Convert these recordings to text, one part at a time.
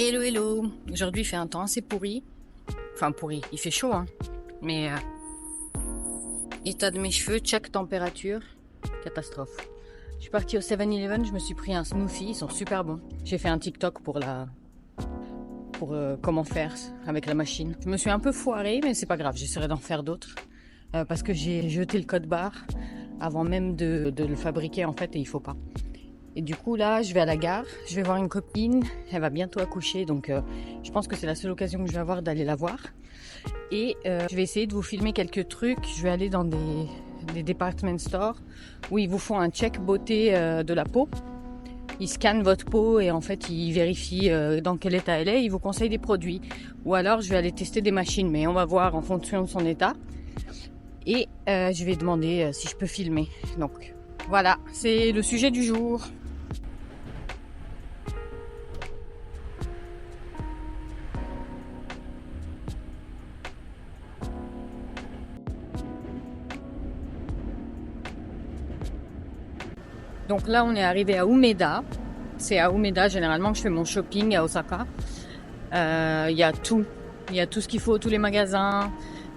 Hello hello, aujourd'hui il fait un temps assez pourri, enfin pourri, il fait chaud hein, mais état de mes cheveux, check température, catastrophe. Je suis partie au 7-Eleven, je me suis pris un smoothie, ils sont super bons. J'ai fait un TikTok pour comment faire avec la machine. Je me suis un peu foirée mais c'est pas grave, j'essaierai d'en faire d'autres parce que j'ai jeté le code barre avant même de le fabriquer en fait et il faut pas. Et du coup là je vais à la gare, je vais voir une copine, elle va bientôt accoucher donc je pense que c'est la seule occasion que je vais avoir d'aller la voir. Et je vais essayer de vous filmer quelques trucs, je vais aller dans des department stores où ils vous font un check beauté de la peau. Ils scannent votre peau et en fait ils vérifient dans quel état elle est, ils vous conseillent des produits. Ou alors je vais aller tester des machines mais on va voir en fonction de son état. Et je vais demander si je peux filmer. Donc voilà, c'est le sujet du jour. Donc là, on est arrivé à Umeda. C'est à Umeda, généralement, que je fais mon shopping à Osaka. Il y a tout. Il y a tout ce qu'il faut, tous les magasins,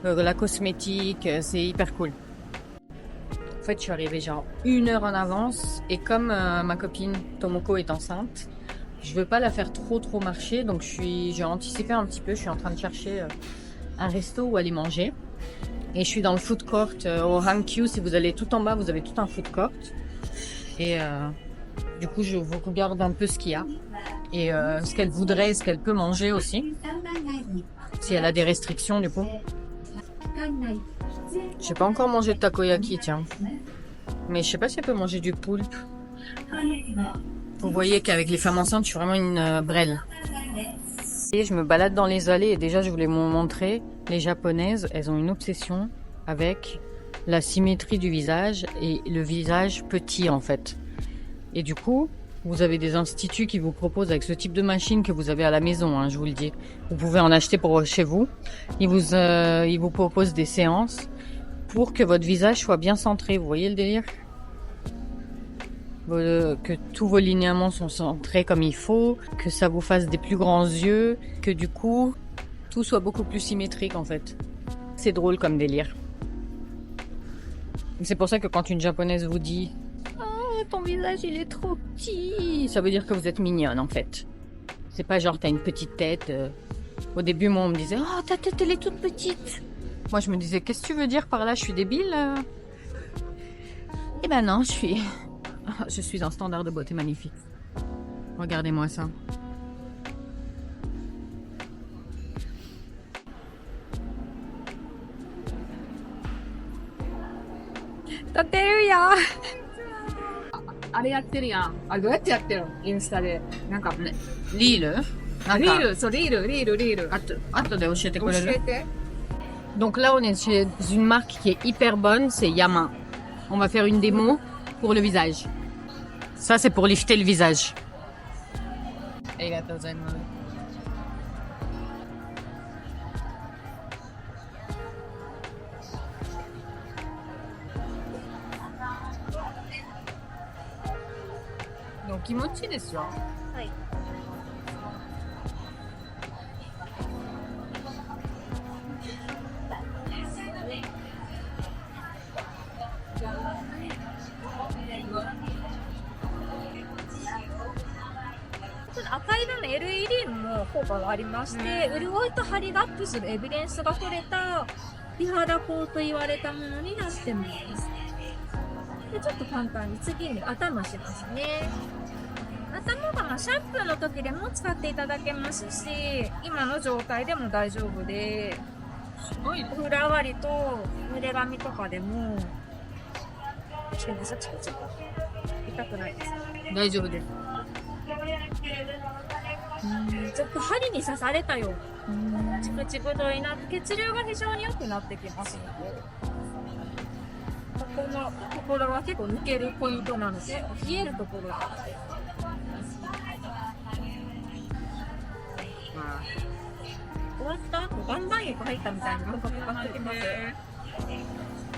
la cosmétique. C'est hyper cool. En fait, je suis arrivée genre 1 heure en avance. Et comme ma copine Tomoko est enceinte, je veux pas la faire trop marcher. Donc, j'ai anticipé un petit peu. Je suis en train de chercher un resto où aller manger. Et je suis dans le food court au Hankyu. Si vous allez tout en bas, vous avez tout un food court. Et du coup, je vous regarde un peu ce qu'il y a et ce qu'elle voudrait, ce qu'elle peut manger aussi. Si elle a des restrictions, du coup. J'ai pas encore mangé de takoyaki, tiens. Mais je sais pas si elle peut manger du poulpe. Vous voyez qu'avec les femmes enceintes, je suis vraiment une brêle. Et je me balade dans les allées et déjà, je voulais vous montrer. Les japonaises, elles ont une obsession avec la symétrie du visage et le visage petit en fait. Et du coup, vous avez des instituts qui vous proposent avec ce type de machine que vous avez à la maison, hein, je vous le dis. Vous pouvez en acheter pour chez vous. Ils vous proposent des séances pour que votre visage soit bien centré. Vous voyez le délire ? Que tous vos linéaments sont centrés comme il faut, que ça vous fasse des plus grands yeux, que du coup, tout soit beaucoup plus symétrique en fait. C'est drôle comme délire. C'est pour ça que quand une japonaise vous dit « Oh, ton visage il est trop petit », ça veut dire que vous êtes mignonne en fait. C'est pas genre t'as une petite tête. Au début, moi on me disait « Oh, ta tête elle est toute petite ». Moi je me disais « Qu'est-ce que tu veux dire par là, je suis débile ?» Eh ben non, je suis un standard de beauté magnifique. Regardez-moi ça. T'as eu ya. あれやってるやん。あれどうやってやってるのインスタで。なんかね。リールリール、そう、リール。後で教えてくれる？教えて。Donc là, on est chez une marque qui est hyper bonne, c'est Yama. On va faire une démo pour le visage. Ça, c'est pour lifter le visage. Arigatou gozaimasu. Donc, kimochi desu yo. はい。赤色の LED も効果がありまして、潤いと張りがアップするエビデンスが取れた美肌膏と言われたものになってます。でちょっと簡単に次に頭しますね。頭がシャンプーの時でも使っていただけますし、今の状態でも大丈夫で、お風呂上がりと濡れ髪とかでもしてます。チクチク痛くないです。大丈夫です。ちょっと針に刺されたよ。チクチクとになって血流が非常に良くなってきますので、ここのところは結構抜けるポイントなので、冷えるところが終わった後岩盤浴入ったみたいな感覚がしてきます。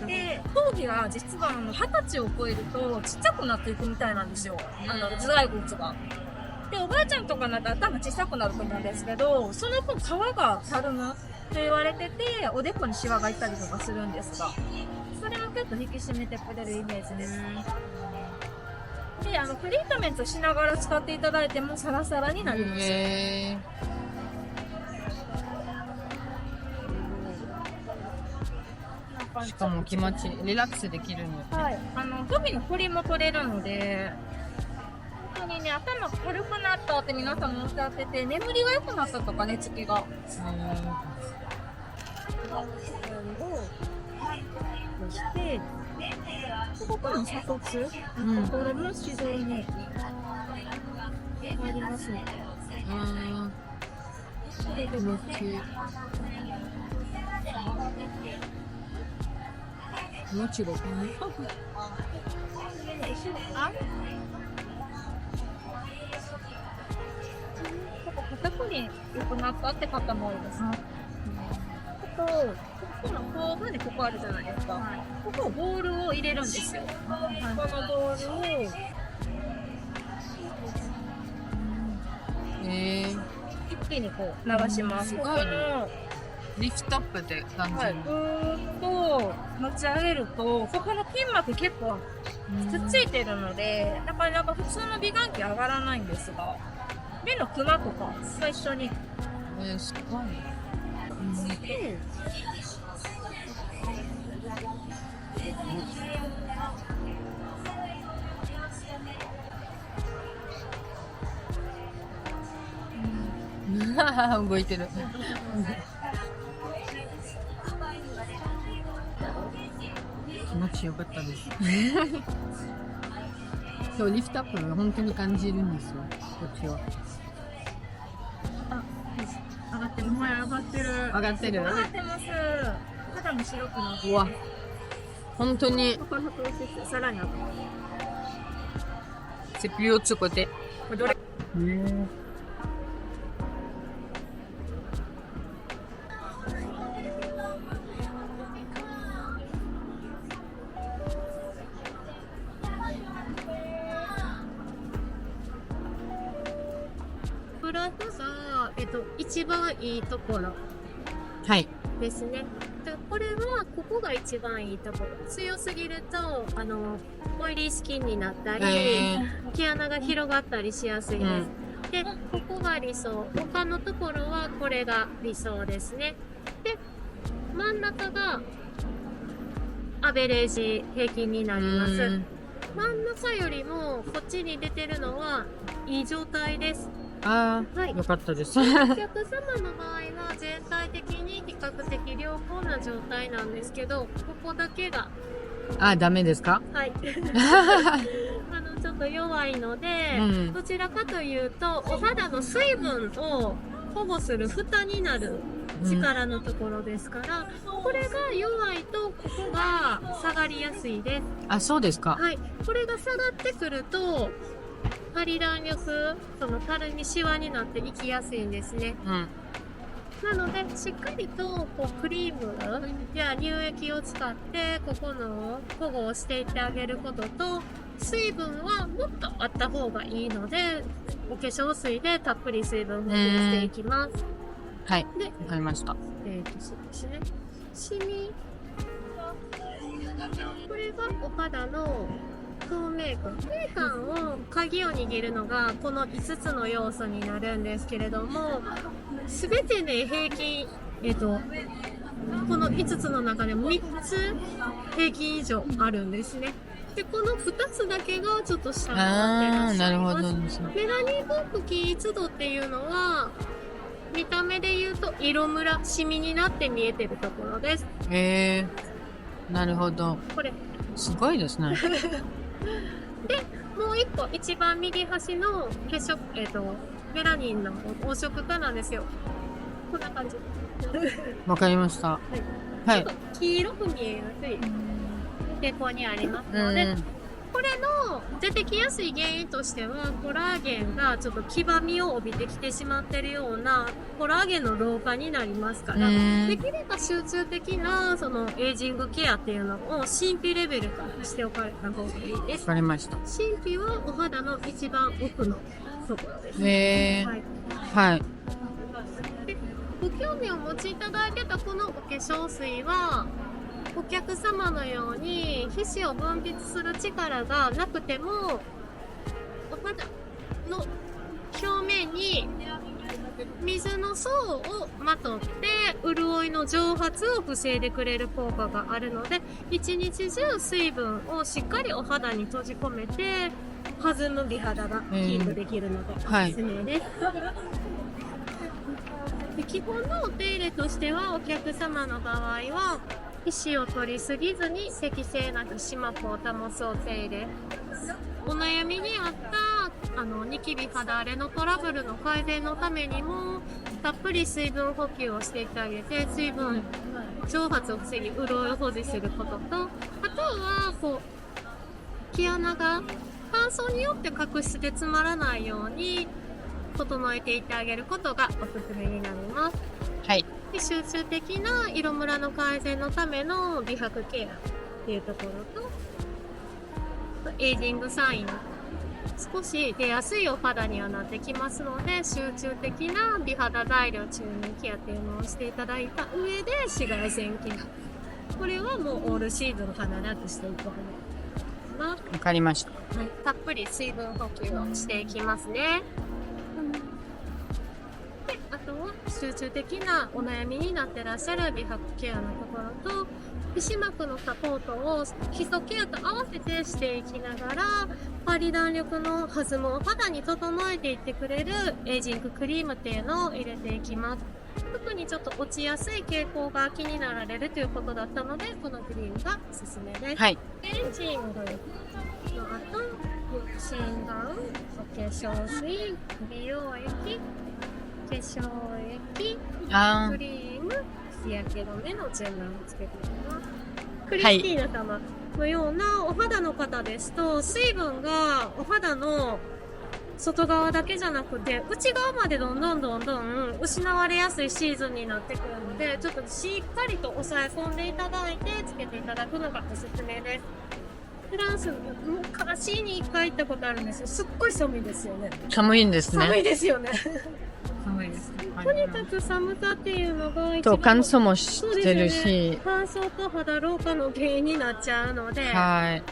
で、頭皮が実は20歳を超えるとちっちゃくなっていくみたいなんですよ。頭蓋骨が。で、おばあちゃんとかなったら頭小さくなると思うんですけど、その分皮がたるむと言われてて、おでこにシワがいったりとかするんですが、それを結構引き締めてくれるイメージです。で、トリートメントしながら使っていただいてもサラサラになります。しかも気持ちいい。リラックスできるんですね。はい。特に彫りも取れるので、本当にね、頭軽くなったって皆さんもおっしゃってて、眠りが良くなったとかね、つきが。こして、ここの鎖骨のところも非常にありますね。これでももちろん。肩こり良くなったって方も多いです。ここの甲がね、ここあるじゃないですか。ここボールを入れるんですよ。このボールを一気にこう流します。すごいね。リフトアップって感じ。はい、ぐーっと持ち上げると、ここの筋膜結構くっついてるので、なかなか普通の美顔器上がらないんですが、目のクマとかと一緒に。すごい。動いてる。気持ちよかったです。そう、リフトアップが本当に感じるんですよ、こっちは。上がってる。上がってる。上がってる。上がってます。肌も白くなって。うわ、本当に。ここの調節さらに上がる。CPUつこて。どれ？プラスが、一番いいところはい。ですね。でこれは、ここが一番いいところ。強すぎると、オイリースキンになったり、毛穴が広がったりしやすいです。で、ここが理想。他のところはこれが理想ですね。で、真ん中がアベレージ平均になります。真ん中よりもこっちに出てるのはいい状態です。はい、よかったです。お客様の場合は全体的に比較的良好な状態なんですけど、ここだけがダメですか？はい。ちょっと弱いので、どちらかというと、お肌の水分を保護する蓋になる力のところですから、これが弱いと、ここが下がりやすいです。そうですか。はい。これが下がってくると、ハリ弾力、たるみシワになっていきやすいんですね。なので、しっかりとクリームや乳液を使ってここの保護をしていってあげることと、水分はもっとあった方がいいので、お化粧水でたっぷり水分補給していきます。はい。で、わかりました。そうですね。シミ。これがお肌の透明感を鍵を握るのがこの5つの要素になるんですけれども、すべてね、平均この5つの中でも3つ平均以上あるんですね。で、この2つだけがちょっと下になってらっしゃいます。なるほどですね。メラニン分布均一度っていうのは、見た目で言うと色ムラ、シミになって見えてるところです。なるほど。これ。すごいですね。で、もう一個、一番右端の血色、メラニンの黄色化なんですよ。こんな感じ。わかりました。はい。ちょっと黄色く見えやすい傾向にありますので、これの出てきやすい原因としては、コラーゲンがちょっと黄ばみを帯びてきてしまっているような、コラーゲンの老化になりますから、できれば集中的なエイジングケアっていうのを真皮レベルからしておかれた方がいいです。わかりました。真皮はお肌の一番奥のところです。へー。はい。はい。でご興味をお持ちいただいてたこのお化粧水は、お客様のように皮脂を分泌する力がなくても、お肌の表面に水の層をまとって潤いの蒸発を防いでくれる効果があるので、一日中水分をしっかりお肌に閉じ込めて弾む美肌がキープできるのでおすすめです。で基本のお手入れとしては、お客様の場合は皮脂を取りすぎずに適正な皮脂膜を保つお手入れ、お悩みにあったニキビ肌荒れのトラブルの改善のためにもたっぷり水分補給をしていってあげて、水分蒸発を防ぎ潤いを保持することと、あとは毛穴が乾燥によって角質で詰まらないように整えていってあげることがおすすめになります。はい。で集中的な色ムラの改善のための美白ケアっていうところと、エイジングサイン、少し出やすいお肌にはなってきますので、集中的な美肌材料中にケアっていうのをしていただいた上で紫外線ケア、これはもうオールシーズン必ずしていくことわかりました。はい、たっぷり水分補給をしていきますね。であとは集中的なお悩みになってらっしゃる美白ケアのところと、皮脂膜のサポートを基礎ケアと合わせてしていきながら、パリ弾力の弾むお肌に整えていってくれるエイジングクリームっていうのを入れていきます。特にちょっと落ちやすい傾向が気になられるということだったので、このクリームがおすすめです。はい。エンジングの後、診断、お化粧水、美容液、化粧液、あクリーム、日焼け止めの順番をつけていきます。クリスティーナ様のようなお肌の方ですと、水分がお肌の外側だけじゃなくて内側までどんどん失われやすいシーズンになってくるので、ちょっとしっかりと押さえ込んでいただいてつけていただくのがおすすめです。フランス昔に1回行ったことあるんですよ。すっごい寒いですよね。寒いんですね。寒いですよね。寒いですね。とにかく寒さっていうのが一と番乾燥もしてるし、乾燥と肌老化の原因になっちゃうので、はい。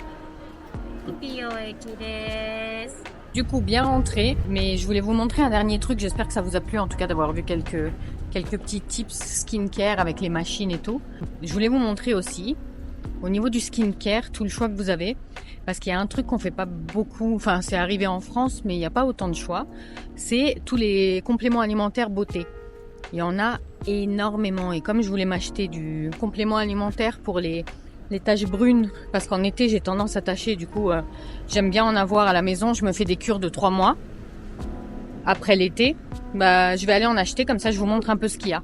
美容液です。Du coup, bien rentré, mais je voulais vous montrer un dernier truc. J'espère que ça vous a plu, en tout cas, d'avoir vu quelques petits tips skincare avec les machines et tout. Je voulais vous montrer aussi, au niveau du skincare, tout le choix que vous avez. Parce qu'il y a un truc qu'on fait pas beaucoup, enfin, c'est arrivé en France, mais il n'y a pas autant de choix. C'est tous les compléments alimentaires beauté. Il y en a énormément. Et comme je voulais m'acheter du complément alimentaire pour les taches brunes, parce qu'en été j'ai tendance à tacher, du coup j'aime bien en avoir à la maison. Je me fais des cures de 3 mois après l'été. Bah, je vais aller en acheter, comme ça je vous montre un peu ce qu'il y a.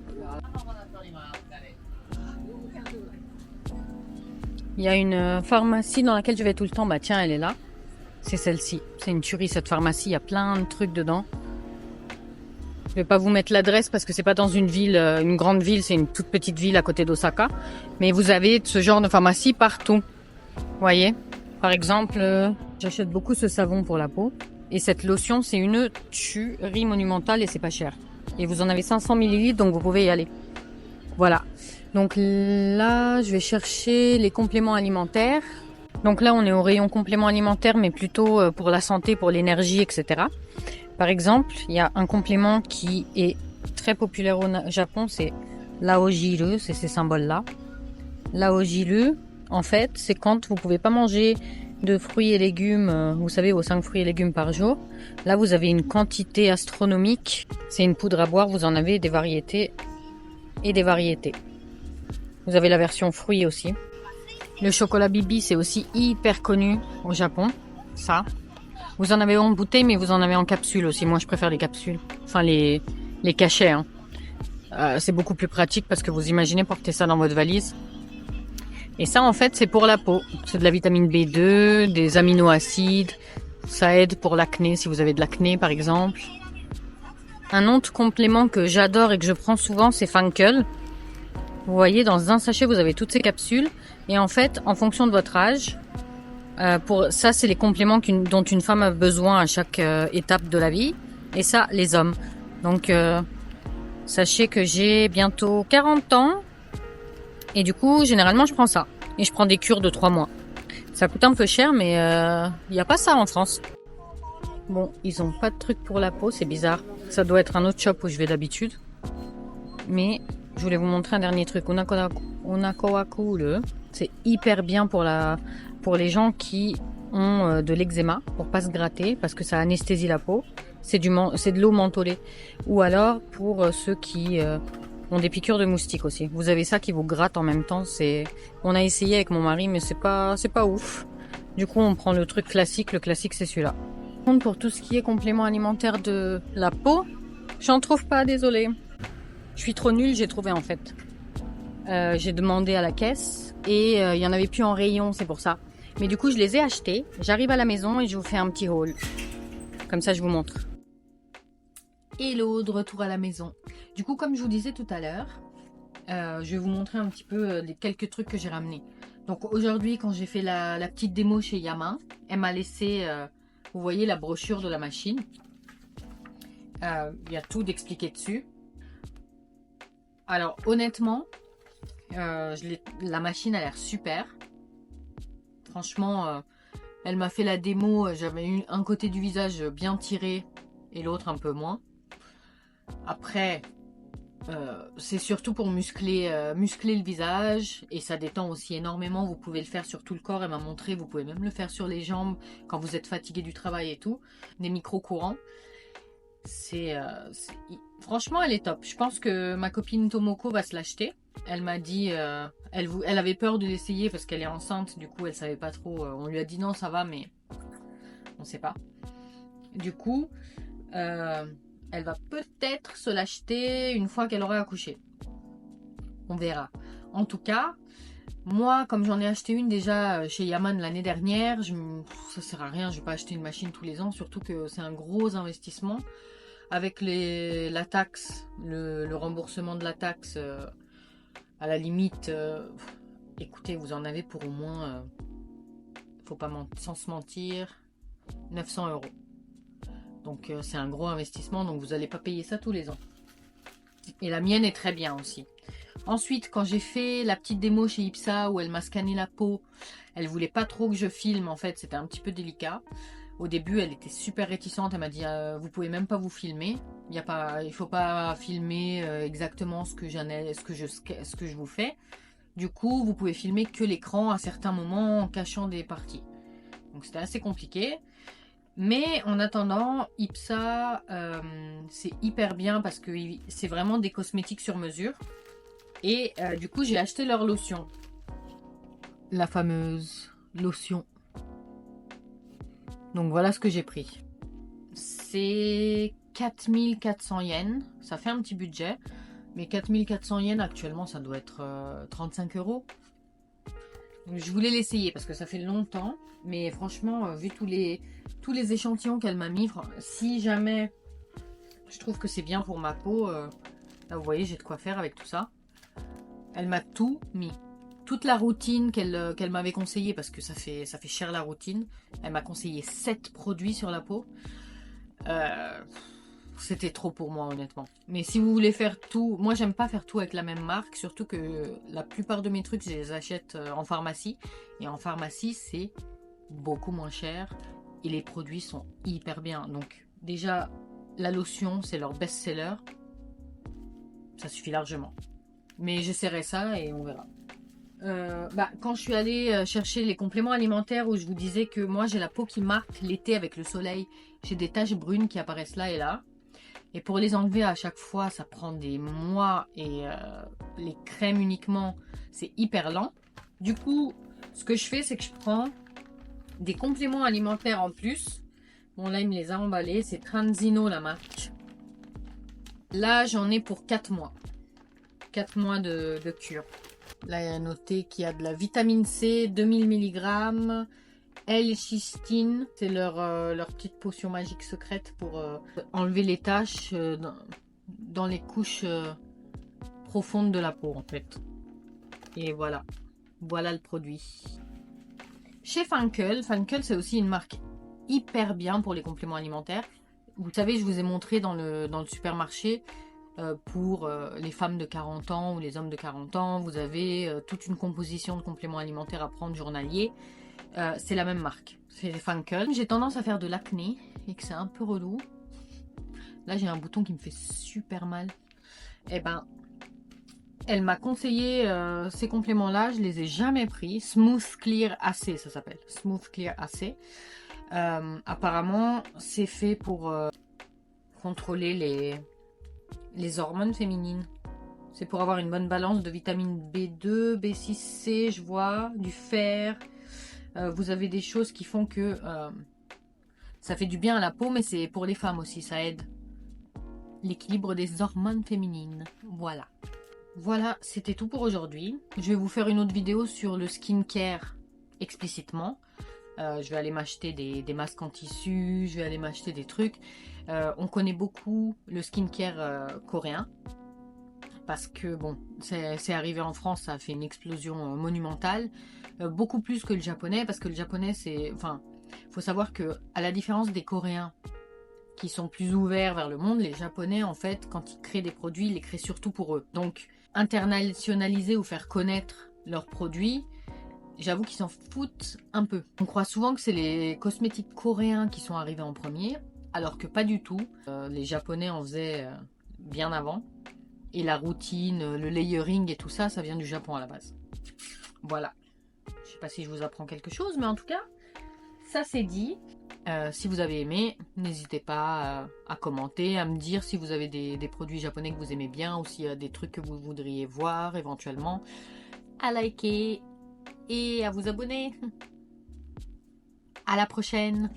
Il y a une pharmacie dans laquelle je vais tout le temps. Bah tiens, elle est là. C'est celle-ci. C'est une tuerie cette pharmacie, il y a plein de trucs dedans. Je vais pas vous mettre l'adresse parce que c'est pas dans une ville, une grande ville, c'est une toute petite ville à côté d'Osaka. Mais vous avez ce genre de pharmacie partout. Vous voyez? Par exemple, j'achète beaucoup ce savon pour la peau. Et cette lotion, c'est une tuerie monumentale et c'est pas cher. Et vous en avez 500 ml, donc vous pouvez y aller. Voilà. Donc là, je vais chercher les compléments alimentaires. Donc là, on est au rayon compléments alimentaires, mais plutôt pour la santé, pour l'énergie, etc. Par exemple, il y a un complément qui est très populaire au Japon, c'est l'Aojiru, c'est ces symboles-là. L'Aojiru, en fait, c'est quand vous pouvez pas manger de fruits et légumes, vous savez, vos 5 fruits et légumes par jour. Là, vous avez une quantité astronomique. C'est une poudre à boire, vous en avez des variétés et des variétés. Vous avez la version fruits aussi. Le chocolat Bibi, c'est aussi hyper connu au Japon, ça. Vous en avez en bouteille, mais vous en avez en capsule aussi. Moi, je préfère les capsules. Enfin, les cachets. Hein. C'est beaucoup plus pratique parce que vous imaginez porter ça dans votre valise. Et ça, en fait, c'est pour la peau. C'est de la vitamine B2, des aminoacides. Ça aide pour l'acné, si vous avez de l'acné, par exemple. Un autre complément que j'adore et que je prends souvent, c'est Fankel. Vous voyez, dans un sachet, vous avez toutes ces capsules. Et en fait, en fonction de votre âge, Ça, c'est les compléments dont une femme a besoin à chaque étape de la vie. Et ça, les hommes. Donc, sachez que j'ai bientôt 40 ans. Et du coup, généralement, je prends ça. Et je prends des cures de 3 mois. Ça coûte un peu cher, mais il n'y a pas ça en France. Bon, ils ont pas de truc pour la peau, c'est bizarre. Ça doit être un autre shop où je vais d'habitude. Mais je voulais vous montrer un dernier truc. Unakowaku, c'est hyper bien pour les gens qui ont de l'eczéma, pour pas se gratter, parce que ça anesthésie la peau. C'est de l'eau mentholée. Ou alors pour ceux qui ont des piqûres de moustiques aussi. Vous avez ça qui vous gratte en même temps. On a essayé avec mon mari, mais c'est pas ouf. Du coup, on prend le truc classique. Le classique, c'est celui-là. Pour tout ce qui est complément alimentaire de la peau, j'en trouve pas, désolée. Je suis trop nulle, j'ai trouvé en fait. J'ai demandé à la caisse et il y en avait plus en rayon, c'est pour ça. Mais du coup, je les ai achetés. J'arrive à la maison et je vous fais un petit haul. Comme ça, je vous montre. Hello, de retour à la maison. Du coup, comme je vous disais tout à l'heure, je vais vous montrer un petit peu les quelques trucs que j'ai ramenés. Donc aujourd'hui, quand j'ai fait la petite démo chez Yama, elle m'a laissé... vous voyez la brochure de la machine. Il y a tout d'expliqué dessus. Alors honnêtement, la machine a l'air super. Franchement, elle m'a fait la démo. J'avais eu un côté du visage bien tiré et l'autre un peu moins. Après, c'est surtout pour muscler le visage et ça détend aussi énormément. Vous pouvez le faire sur tout le corps, elle m'a montré, vous pouvez même le faire sur les jambes quand vous êtes fatigué du travail et tout. Des micro-courants. Franchement, elle est top. Je pense que ma copine Tomoko va se l'acheter. Elle m'a dit, elle avait peur de l'essayer parce qu'elle est enceinte, du coup elle savait pas trop. On lui a dit non, ça va, mais on sait pas. Du coup, elle va peut-être se l'acheter une fois qu'elle aura accouché. On verra. En tout cas, moi, comme j'en ai acheté une déjà chez Yaman l'année dernière, ça sert à rien, je vais pas acheter une machine tous les ans, surtout que c'est un gros investissement. Avec la taxe, le remboursement de la taxe, à la limite, écoutez, vous en avez pour au moins, faut pas sans se mentir, 900 €. Donc c'est un gros investissement, donc vous n'allez pas payer ça tous les ans. Et la mienne est très bien aussi. Ensuite, quand j'ai fait la petite démo chez Ipsa où elle m'a scanné la peau, elle voulait pas trop que je filme, en fait, c'était un petit peu délicat. Au début, elle était super réticente, elle m'a dit vous pouvez même pas vous filmer. Il faut pas filmer exactement ce que je vous fais. Du coup, vous pouvez filmer que l'écran à certains moments en cachant des parties. Donc c'était assez compliqué. Mais en attendant, Ipsa, c'est hyper bien parce que c'est vraiment des cosmétiques sur mesure. Et du coup, j'ai acheté leur lotion. La fameuse lotion. Donc voilà ce que j'ai pris. C'est 4400 yens. Ça fait un petit budget. Mais 4400 yens actuellement, ça doit être 35 €. Je voulais l'essayer parce que ça fait longtemps. Mais franchement, vu tous les échantillons qu'elle m'a mis, si jamais je trouve que c'est bien pour ma peau, là vous voyez, j'ai de quoi faire avec tout ça. Elle m'a tout mis. Toute la routine qu'elle m'avait conseillé, parce que ça fait cher la routine. Elle m'a conseillé 7 produits sur la peau. C'était trop pour moi, honnêtement. Mais si vous voulez faire tout... Moi, j'aime pas faire tout avec la même marque. Surtout que la plupart de mes trucs, je les achète en pharmacie. Et en pharmacie, c'est beaucoup moins cher. Et les produits sont hyper bien. Donc, déjà, la lotion, c'est leur best-seller. Ça suffit largement. Mais j'essaierai ça et on verra. Quand je suis allée chercher les compléments alimentaires où je vous disais que moi j'ai la peau qui marque l'été avec le soleil, j'ai des taches brunes qui apparaissent là et là, et pour les enlever à chaque fois ça prend des mois et les crèmes uniquement c'est hyper lent. Du coup ce que je fais c'est que je prends des compléments alimentaires en plus. Bon là il me les a emballés, c'est Transino la marque. Là j'en ai pour 4 mois. 4 mois de cure. Là, il y a noté qu'il y a de la vitamine C, 2000 mg, L-cystine. C'est leur petite potion magique secrète pour enlever les taches dans les couches profondes de la peau, en fait. Et voilà. Voilà le produit. chez Funkel. Funkel, c'est aussi une marque hyper bien pour les compléments alimentaires. Vous savez, je vous ai montré dans le supermarché, pour les femmes de 40 ans ou les hommes de 40 ans, vous avez toute une composition de compléments alimentaires à prendre journalier. C'est la même marque, c'est Funkel. J'ai tendance à faire de l'acné et que c'est un peu relou. Là, j'ai un bouton qui me fait super mal. Et ben, elle m'a conseillé ces compléments-là, je les ai jamais pris. Smooth Clear AC, ça s'appelle. Smooth Clear AC. Apparemment, c'est fait pour contrôler les hormones féminines. C'est pour avoir une bonne balance de vitamine B2, B6, C, je vois, du fer. Vous avez des choses qui font que ça fait du bien à la peau, mais c'est pour les femmes aussi, ça aide l'équilibre des hormones féminines. Voilà. Voilà, c'était tout pour aujourd'hui. Je vais vous faire une autre vidéo sur le skincare explicitement. Je vais aller m'acheter des masques en tissu, je vais aller m'acheter des trucs. On connaît beaucoup le skincare coréen. Parce que bon, c'est arrivé en France, ça a fait une explosion monumentale. Beaucoup plus que le japonais, parce que le japonais c'est... Enfin, faut savoir que à la différence des Coréens, qui sont plus ouverts vers le monde, les Japonais, en fait, quand ils créent des produits, ils les créent surtout pour eux. Donc, internationaliser ou faire connaître leurs produits, j'avoue qu'ils s'en foutent un peu. On croit souvent que c'est les cosmétiques coréens qui sont arrivés en premier, alors que pas du tout. Les Japonais en faisaient bien avant. Et la routine, le layering et tout ça, ça vient du Japon à la base. Voilà. Je sais pas si je vous apprends quelque chose, mais en tout cas, ça c'est dit. Si vous avez aimé, n'hésitez pas à commenter, à me dire si vous avez des produits japonais que vous aimez bien ou s'il y a des trucs que vous voudriez voir éventuellement, à liker et à vous abonner. À la prochaine!